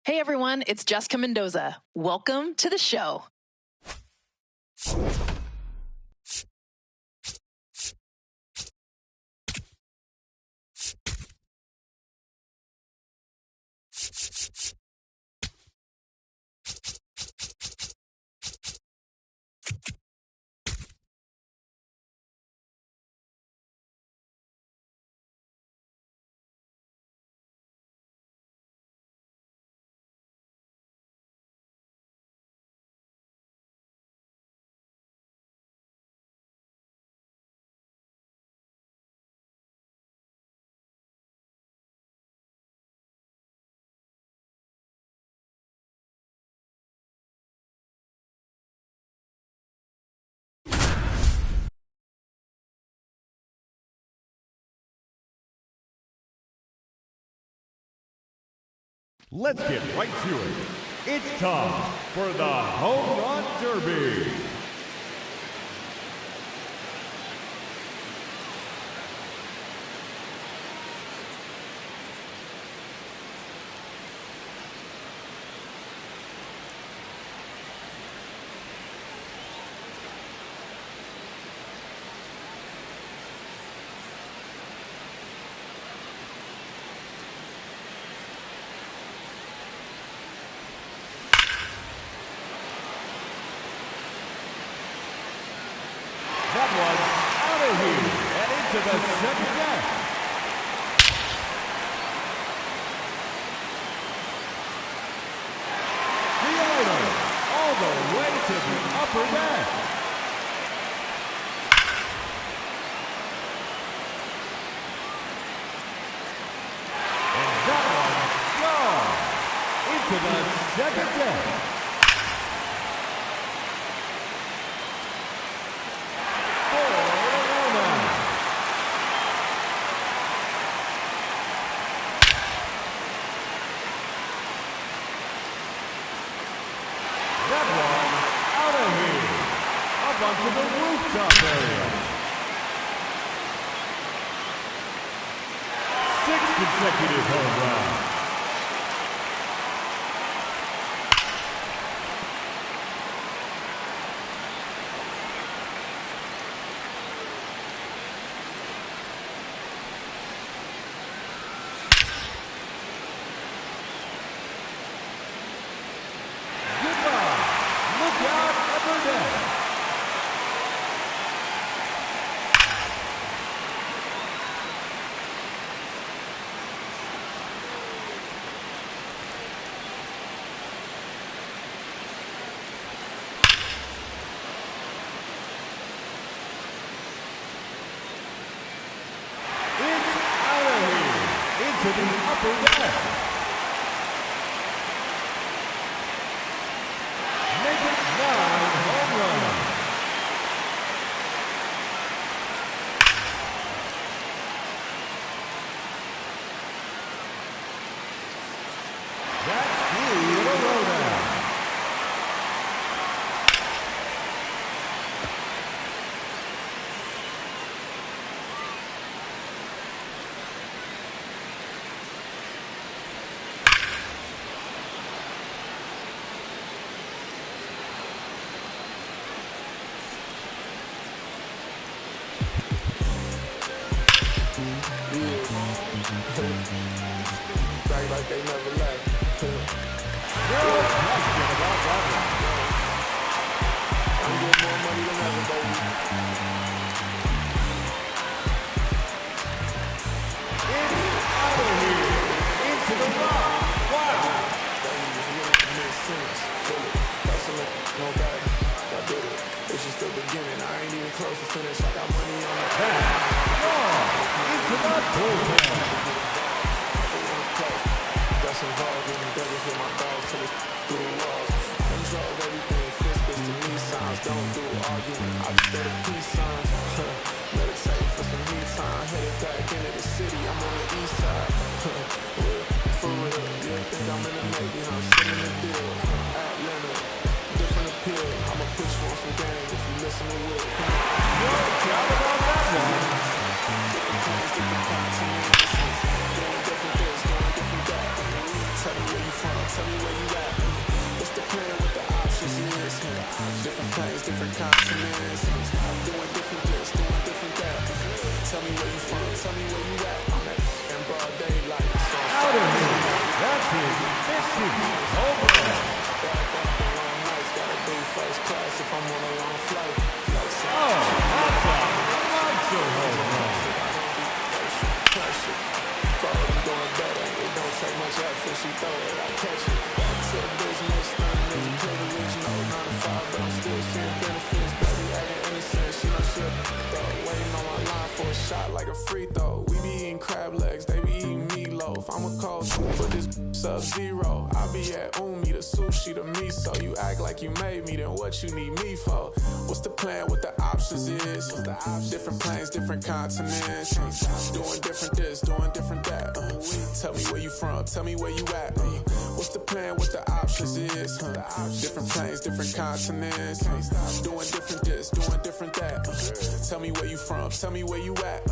Hey everyone, it's Jessica Mendoza. Welcome to the show. Let's get right to it. It's time for the Home Run Derby. That was out of here and into the second deck. The item all the way to the upper deck. And that one gone into the second deck. That one out of here, up onto the rooftop area. 6 consecutive home runs. Look out upper deck. It's out of here into the upper deck. Make it 9 home runs. That's 3 in a row now. Act like they never left. No question about that one. I'm getting more money than ever, baby. It's out of here into the rock. Wow. Baby, if you really make sense, feel it. Hustling, no doubt. I did it. It's just the beginning. I ain't even close to finish. I got money on the That's gone into the bullpen. That's involved in endeavors with my dogs till it's through the walls. Control everything, fist to me signs. Don't do arguing, I just let it peace signs. Meditate for some me time. Headed back into the city, I'm on the east side. For real, you think I'm in the Navy, I'm sitting in the deal. Atlanta, different appeal. I'ma put you on some game if you listen to Will. No doubt about that one. Different plans, different continents. Doing different this, doing different that. Tell me where you from, tell me over. First class if I'm on a long flight. Oh, that's a monster home run. I'm doing better. It don't take much effort. She throw it, I catch it. Back to the business, nothing is a privilege. No 9 to 5, but I'm still seeing benefits. Baby acting innocent, she know shit. Waiting on my line for a shot like a free throw. We be eating crab legs, they be eating meatloaf. I'm a cold but this sub-zero. I be at Umi, the sushi, the miso. You act like you made me, then what you need me for? What's the plan, what the options is? Different planes, different continents. Doing different this, doing different that. Tell me where you from, tell me where you at. What's the plan, what the options is? Different planes, different continents. Doing different this, doing different that. Tell me where you from, tell me where you at.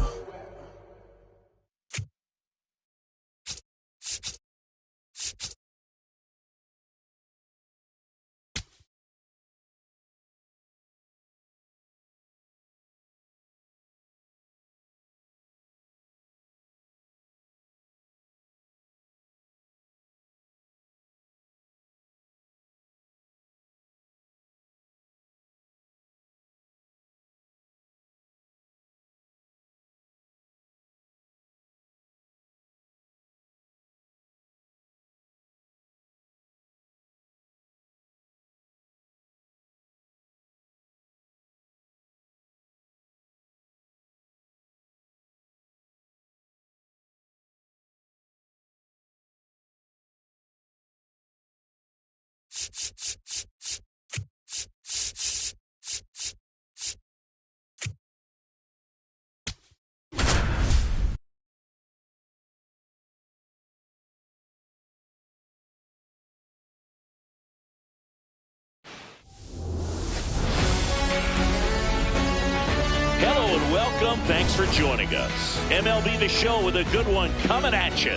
Welcome. Thanks for joining us. MLB The Show with a good one coming at you.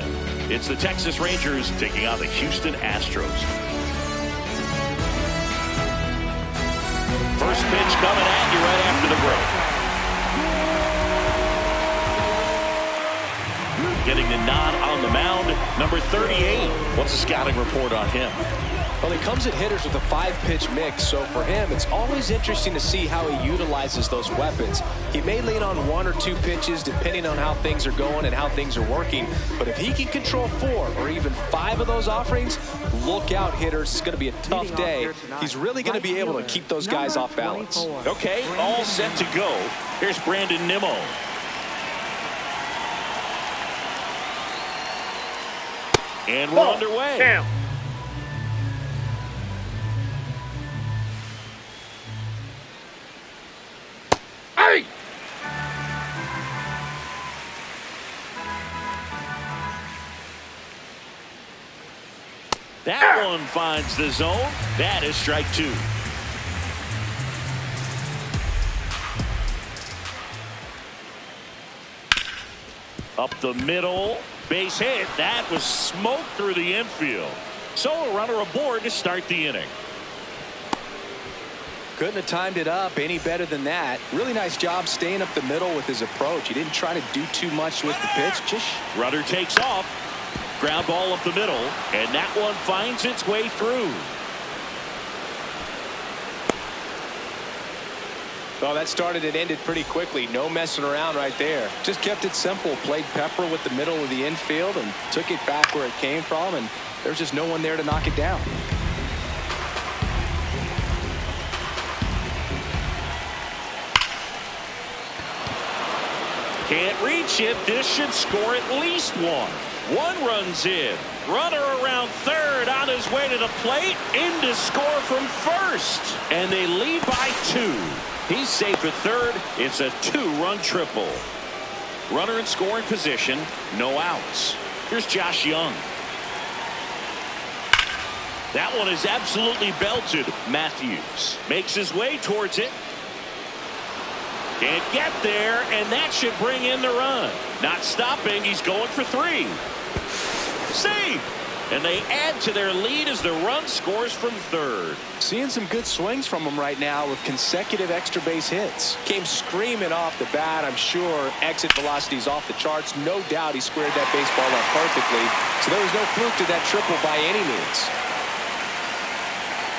It's the Texas Rangers taking on the Houston Astros. First pitch coming at you right after the break. Getting the nod on the mound, number 38. What's the scouting report on him? Well, he comes at hitters with a 5-pitch mix, so for him, it's always interesting to see how he utilizes those weapons. He may lean on 1 or 2 pitches depending on how things are going and how things are working, but if he can control 4 or even 5 of those offerings, look out, hitters. It's going to be a tough day. He's really going to be able to keep those guys off balance. Okay, all set to go. Here's Brandon Nimmo. And we're underway. Damn. Hey! That one finds the zone. That is strike 2. Up the middle. Base hit. That was smoked through the infield. So a runner aboard to start the inning. Couldn't have timed it up any better than that. Really nice job staying up the middle with his approach. He didn't try to do too much with the pitch. Just runner takes off. Ground ball up the middle. And that one finds its way through. Well, that started and ended pretty quickly. No messing around right there. Just kept it simple. Played pepper with the middle of the infield and took it back where it came from. And there's just no one there to knock it down. Can't reach it. This should score at least 1. 1 runs in. Runner around third on his way to the plate. In to score from first. And they lead by 2. He's safe at third. It's a 2-run triple. Runner in scoring position. No outs. Here's Josh Young. That one is absolutely belted. Matthews makes his way towards it. Can't get there, and that should bring in the run. Not stopping. He's going for 3. Save. And they add to their lead as the run scores from third. Seeing some good swings from him right now with consecutive extra base hits. Came screaming off the bat. I'm sure exit velocity is off the charts. No doubt he squared that baseball up perfectly. So there was no fluke to that triple by any means.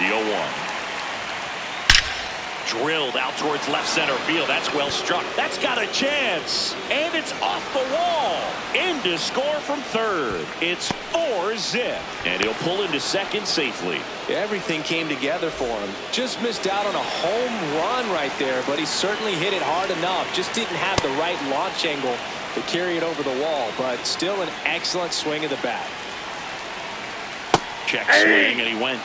The 0-1. Drilled out towards left center field. That's well struck. That's got a chance. And it's off the wall. In to score from third. It's 4-zip. And he'll pull into second safely. Everything came together for him. Just missed out on a home run right there, but he certainly hit it hard enough. Just didn't have the right launch angle to carry it over the wall, but still an excellent swing of the bat. Check swing, and he went.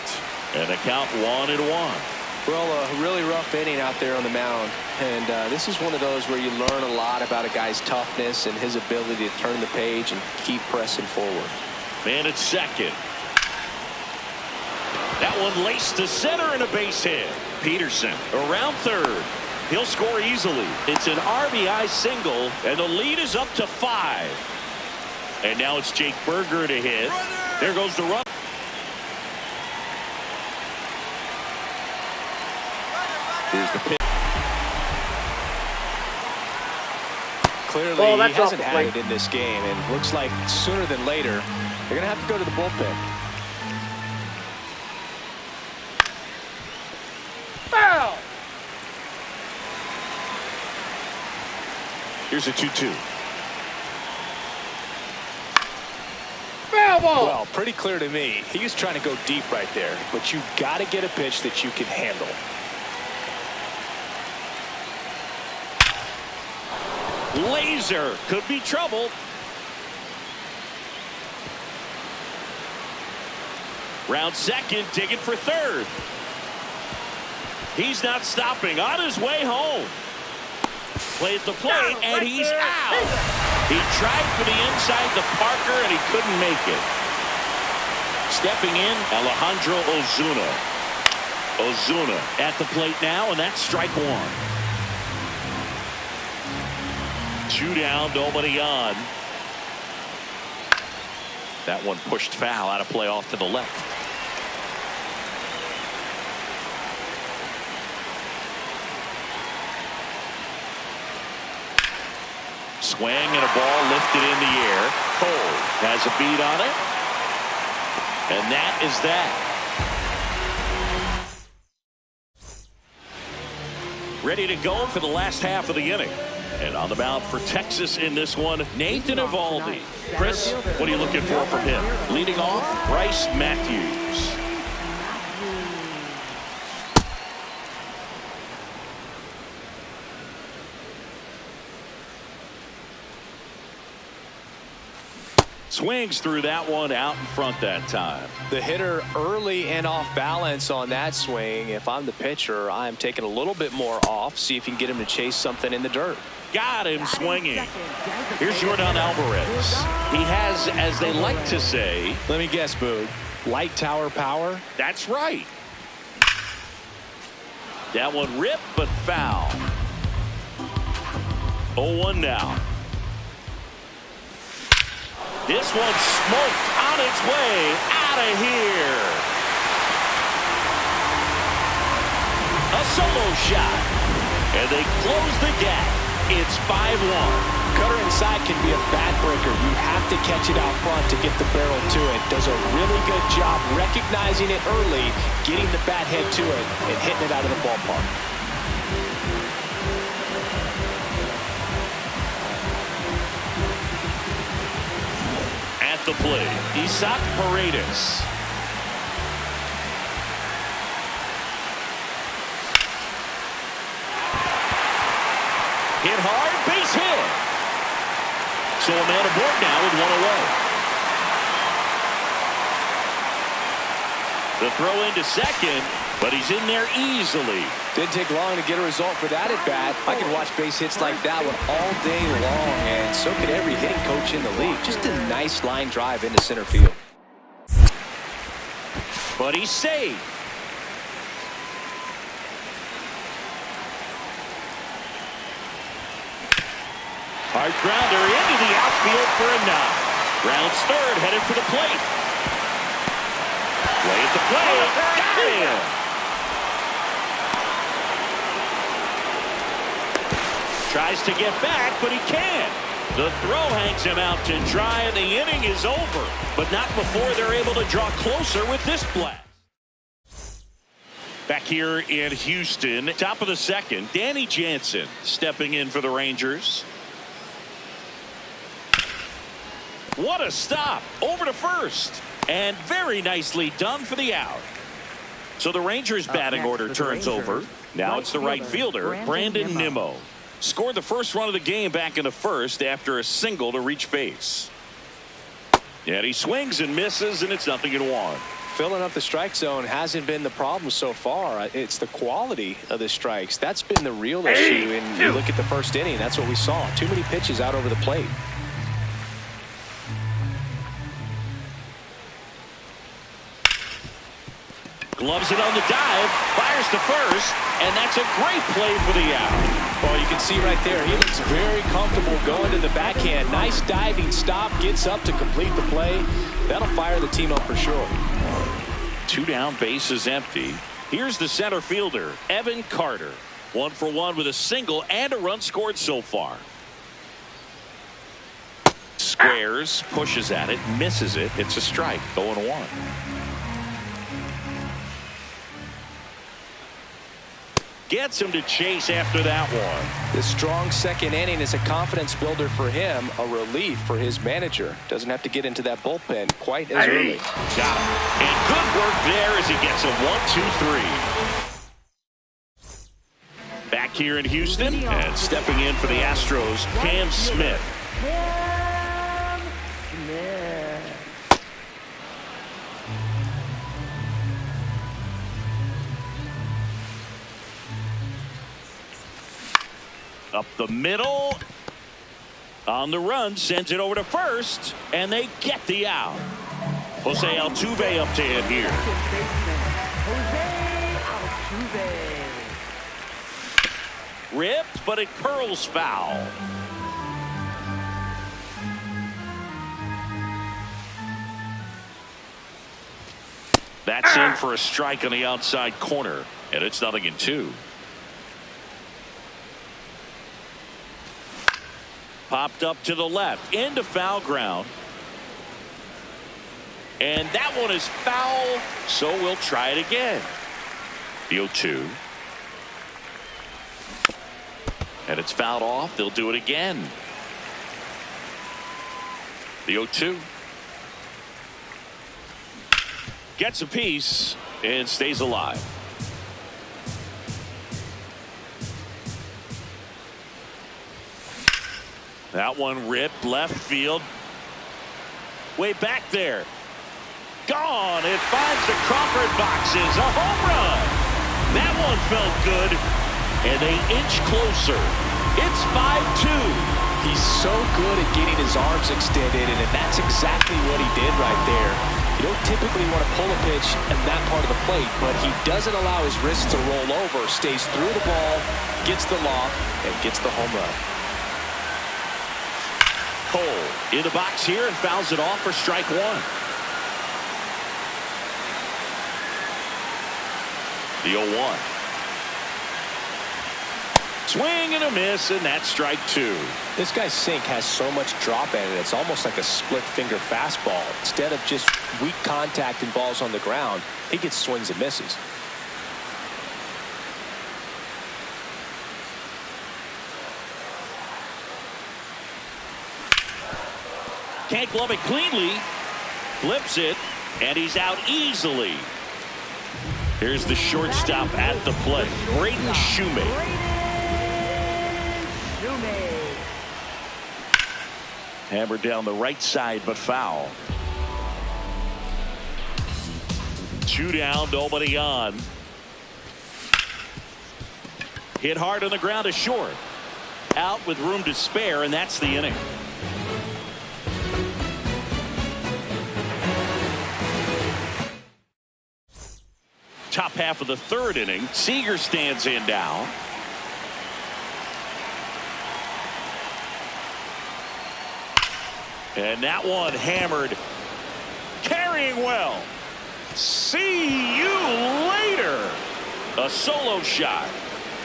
And the count 1-1. Well, a really rough inning out there on the mound, and this is one of those where you learn a lot about a guy's toughness and his ability to turn the page and keep pressing forward. Man at second. That one laced to center and a base hit. Peterson around third. He'll score easily. It's an RBI single, and the lead is up to 5. And now it's Jake Berger to hit. There goes the run. Here's the pitch. Clearly, he hasn't had it in this game, and looks like sooner than later, they're going to have to go to the bullpen. Foul! Here's a 2-2. Foul ball! Well, pretty clear to me. He was trying to go deep right there, but you got to get a pitch that you can handle. Laser could be trouble. Round second, digging for third. He's not stopping. On his way home. Play at the plate, and he's out. He tried for the inside to Parker, and he couldn't make it. Stepping in, Alejandro Ozuna. Ozuna at the plate now, and that's strike one. 2 down, nobody on. That one pushed foul, out of play off to the left. Swing and a ball lifted in the air. Cole has a beat on it. And that is that. Ready to go for the last half of the inning. And on the mound for Texas in this one, Nathan Eovaldi. Chris, what are you looking for from him? Leading off, Bryce Matthews. Swings through that one, out in front that time. The hitter early and off balance on that swing. If I'm the pitcher, I'm taking a little bit more off, see if you can get him to chase something in the dirt. Got him swinging. Here's Yordan Alvarez. He has, as they like to say, let me guess, Boog, light tower power? That's right. That one ripped, but foul. 0-1 now. This one smoked on its way out of here. A solo shot. And they close the gap. It's 5-1. Cutter inside can be a backbreaker. You have to catch it out front to get the barrel to it. Does a really good job recognizing it early, getting the bat head to it, and hitting it out of the ballpark. At the plate, Isaac Paredes. Hit hard, base hit. So a man aboard now with one away. The throw into second, but he's in there easily. Didn't take long to get a result for that at bat. I could watch base hits like that one all day long, and so could every hitting coach in the league. Just a nice line drive into center field. But he's safe. Hard grounder into the outfield for a knock. Rounds third, headed for the plate. Play at the plate. Got him. Tries to get back, but he can't. The throw hangs him out to dry, and the inning is over. But not before they're able to draw closer with this blast. Back here in Houston, top of the second, Danny Jansen stepping in for the Rangers. What a stop. Over to first. And very nicely done for the out. So the Rangers batting order turns over. Now it's the right fielder, Brandon Nimmo. Scored the first run of the game back in the first after a single to reach base. And he swings and misses, and it's 0-1. Filling up the strike zone hasn't been the problem so far. It's the quality of the strikes. That's been the real issue. And you look at the first inning, that's what we saw. Too many pitches out over the plate. Gloves it on the dive, fires to first, and that's a great play for the out. Well, you can see right there, he looks very comfortable going to the backhand. Nice diving stop, gets up to complete the play. That'll fire the team up for sure. 2 down, bases empty. Here's the center fielder, Evan Carter. 1 for 1 with a single and a run scored so far. Squares, pushes at it, misses it. It's a strike, 0-1. Gets him to chase after that one. This strong second inning is a confidence builder for him, a relief for his manager. Doesn't have to get into that bullpen quite as early. Got him. And good work there as he gets a 1-2-3. Back here in Houston, and stepping in for the Astros, Cam Smith. Up the middle. On the run, sends it over to first, and they get the out. Jose Altuve up to hit here. Ripped, but it curls foul. That's in for a strike on the outside corner, and it's 0-2. Popped up to the left, into foul ground. And that one is foul, so we'll try it again. The 0-2. And it's fouled off. They'll do it again. The 0-2. Gets a piece and stays alive. That one ripped left field. Way back there. Gone. It finds the Crawford boxes. A home run. That one felt good. And they inch closer. It's 5-2. He's so good at getting his arms extended, and that's exactly what he did right there. You don't typically want to pull a pitch in that part of the plate, but he doesn't allow his wrist to roll over, stays through the ball, gets the loft, and gets the home run. Cole in the box here and fouls it off for strike one. The 0-1. Swing and a miss, and that's strike two. This guy's sink has so much drop in it, it's almost like a split finger fastball. Instead of just weak contact and balls on the ground, he gets swings and misses. Can't glove it cleanly. Flips it, and he's out easily. Here's the shortstop at the plate, Braden Shoemake. Hammered down the right side, but foul. 2 down, nobody on. Hit hard on the ground to short. Out with room to spare, and that's the inning. Top half of the third inning. Seager stands in now. And that one hammered. Carrying well. See you later. A solo shot.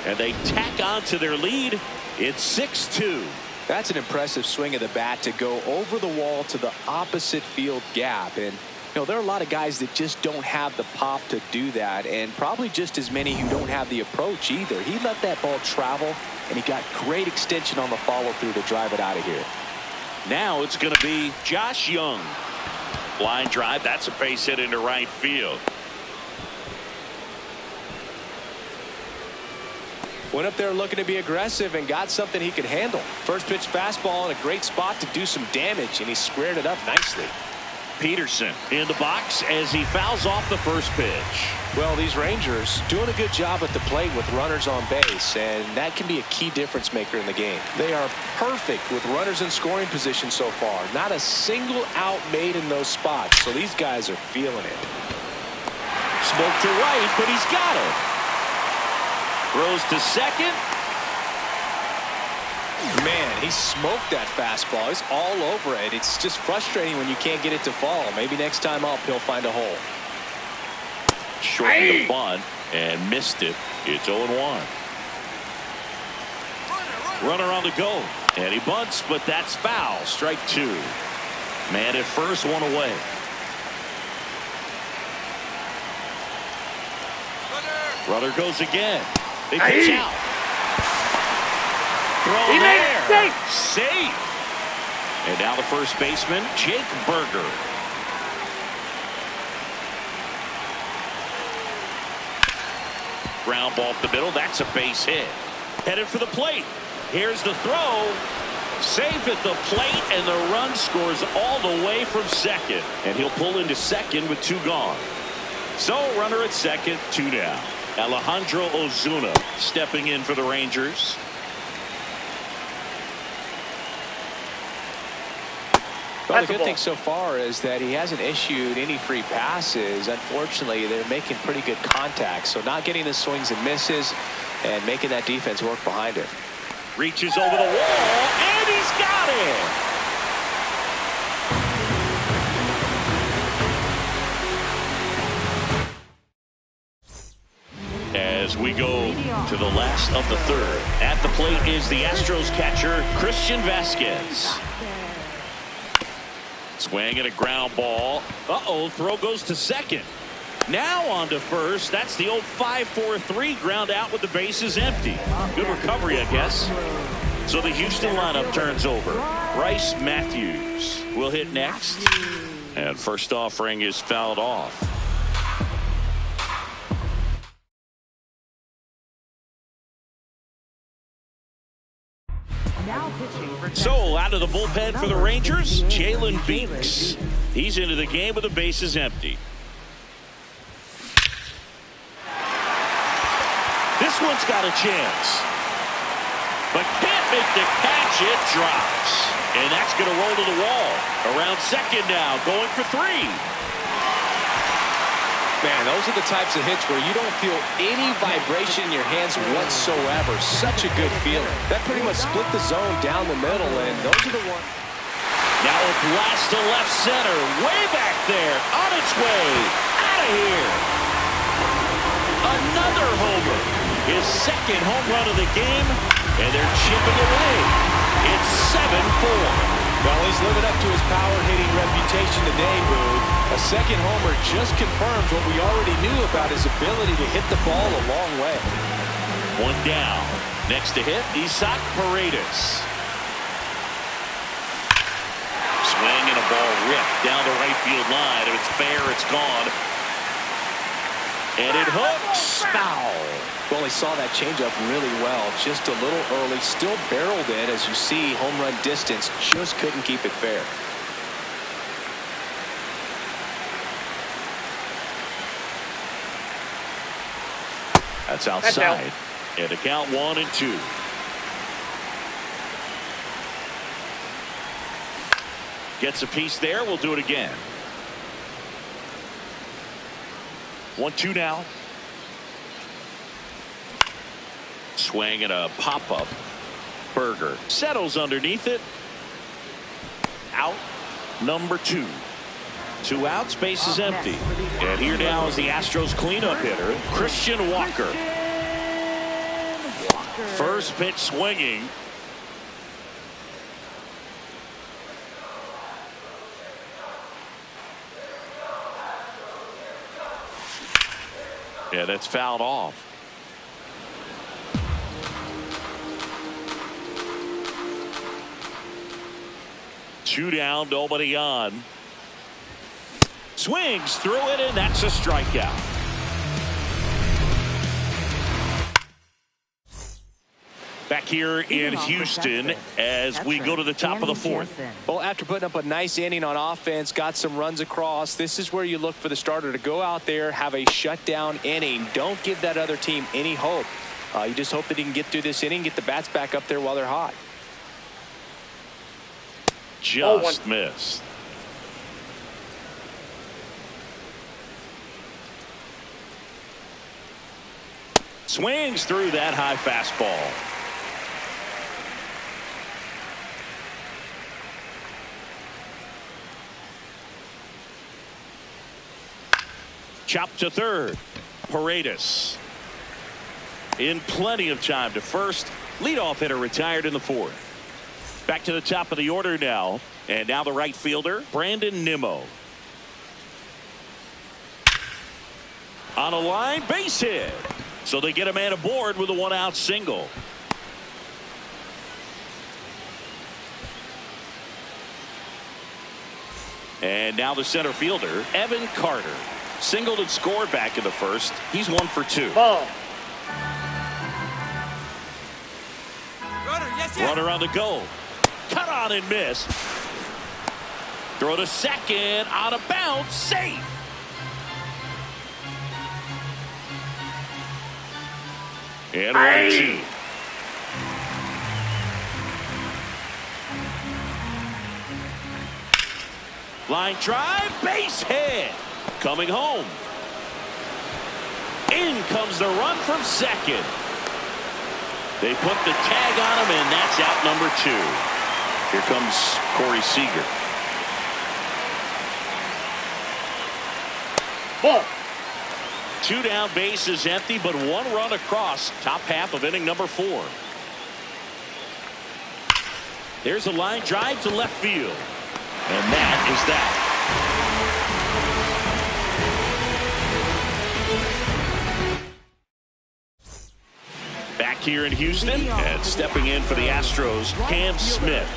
And they tack on to their lead. It's 6-2. That's an impressive swing of the bat to go over the wall to the opposite field gap. And, there are a lot of guys that just don't have the pop to do that, and probably just as many who don't have the approach either. He let that ball travel, and he got great extension on the follow-through to drive it out of here. Now it's going to be Josh Young. Line drive. That's a base hit into right field. Went up there looking to be aggressive and got something he could handle. First pitch fastball in a great spot to do some damage, and he squared it up nicely. Peterson in the box as he fouls off the first pitch. Well, these Rangers doing a good job at the plate with runners on base, and that can be a key difference maker in the game. They are perfect with runners in scoring position so far. Not a single out made in those spots, so these guys are feeling it. Smoke to right, but he's got it. Throws to second. Man, he smoked that fastball. He's all over it. It's just frustrating when you can't get it to fall. Maybe next time up he'll find a hole. Shortened the bunt and missed it. It's 0-1. Runner on the go. And he bunts, but that's foul. Strike two. Man at first, one away. Runner goes again. They pitch out. Throw there. Safe. And now the first baseman, Jake Berger. Ground ball up the middle. That's a base hit. Headed for the plate. Here's the throw. Safe at the plate, and the run scores all the way from second. And he'll pull into second with two gone. So runner at second, two down. Alejandro Ozuna stepping in for the Rangers. Well, the good thing so far is that he hasn't issued any free passes. Unfortunately, they're making pretty good contact, so not getting the swings and misses and making that defense work behind it. Reaches over the wall, and he's got it. As we go to the last of the third. At the plate is the Astros catcher, Christian Vasquez. Swing at a ground ball. Uh-oh, throw goes to second. Now on to first. That's the old 5-4-3 ground out with the bases empty. Good recovery, I guess. So the Houston lineup turns over. Bryce Matthews will hit next. And first offering is fouled off. So out of the bullpen for the Rangers, Jalen Beeks. He's into the game with the bases empty. This one's got a chance, but can't make the catch. It drops, and that's going to roll to the wall. Around second now, going for three. Man, those are the types of hits where you don't feel any vibration in your hands whatsoever. Such a good feeling. That pretty much split the zone down the middle, and those are the ones. Now a blast to left center, way back there, on its way, out of here. Another homer, his second home run of the game, and they're chipping away. It's 7-4. Well, he's living up to his power-hitting reputation today, Boog. A second homer just confirms what we already knew about his ability to hit the ball a long way. One down. Next to hit, Isaac Paredes. Swing and a ball ripped down the right field line. If it's fair, it's gone. And it hooks. Foul. Well, he saw that changeup really well. Just a little early. Still barreled in. As you see, home run distance. Just couldn't keep it fair. That's outside. And a count 1-2. Gets a piece there. We'll do it again. 1-2 now. Swing and a pop-up. Berger settles underneath it. Out number 2. 2 outs, base is empty. And here now is the Astros cleanup hitter, Christian Walker. First pitch swinging. Yeah, that's fouled off. Two down, nobody on. Swings through it, and that's a strikeout. Back here in Houston as we go to the top of the 4th. Well, after putting up a nice inning on offense, got some runs across, this is where you look for the starter to go out there, have a shutdown inning. Don't give that other team any hope. You just hope that he can get through this inning, get the bats back up there while they're hot. Just missed. Swings through that high fastball. Chop to third. Paredes in plenty of time to first. Leadoff hitter retired in the 4th. Back to the top of the order now. And now the right fielder, Brandon Nimmo. On a line, base hit. So they get a man aboard with a 1-out single. And now the center fielder, Evan Carter. Singled and scored back in the 1st. He's 1 for 2. Ball. Runner on the go. Cut on and miss. Throw to second. Out of bounds. Safe. And 1-2. Line drive. Base hit. Coming home. In comes the run from second. They put the tag on him, and that's out number 2. Here comes Corey Seager. Ball. 2 down, base is empty, but 1 run across. Top half of inning number 4. There's a line drive to left field. And that is that. Back here in Houston, and stepping in for the Astros, Cam Smith.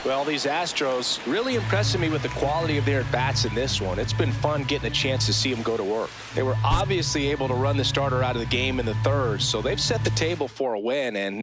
Well, these Astros really impressing me with the quality of their at-bats in this one. It's been fun getting a chance to see them go to work. They were obviously able to run the starter out of the game in the 3rd, so they've set the table for a win, and